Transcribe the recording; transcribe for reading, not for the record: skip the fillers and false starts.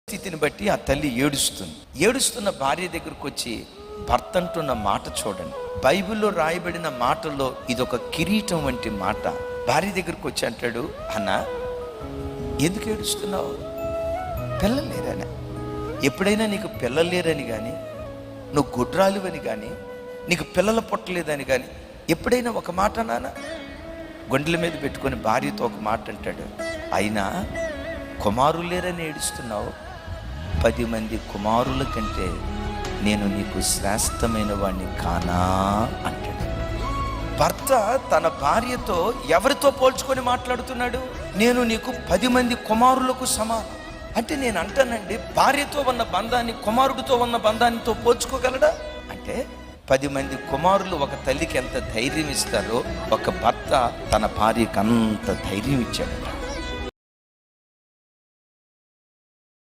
స్థితిని బట్టి ఆ తల్లి ఏడుస్తున్న భార్య దగ్గరకు వచ్చి భర్త అంటున్న మాట చూడండి. బైబిల్లో రాయబడిన మాటల్లో ఇదొక కిరీటం వంటి మాట. భార్య దగ్గరకు వచ్చి అంటాడు, అన్న ఎందుకు ఏడుస్తున్నావు? పిల్లలు లేరని. ఎప్పుడైనా నీకు పిల్లలు లేరని కానీ, నువ్వు గుడ్రాలువని కానీ, నీకు పిల్లలు పుట్టలేదని కానీ ఎప్పుడైనా ఒక మాట నాన్న గుండెల మీద పెట్టుకొని భార్యతో ఒక మాట అంటాడు, అయినా కుమారులు లేరని ఏడుస్తున్నావు, 10 మంది కుమారుల కంటే నేను నీకు శ్రేష్టమైన వాడిని కానా అంటాడు. భర్త తన భార్యతో ఎవరితో పోల్చుకొని మాట్లాడుతున్నాడు? నేను నీకు 10 మంది కుమారులకు సమానం అంటే నేను అంటానండి, భార్యతో ఉన్న బంధాన్ని కుమారుడితో ఉన్న బంధానితో పోల్చుకోగలడా? అంటే 10 మంది కుమారులు ఒక తల్లికి ఎంత ధైర్యం ఇస్తారో ఒక భర్త తన భార్యకి అంత ధైర్యం ఇచ్చాడు.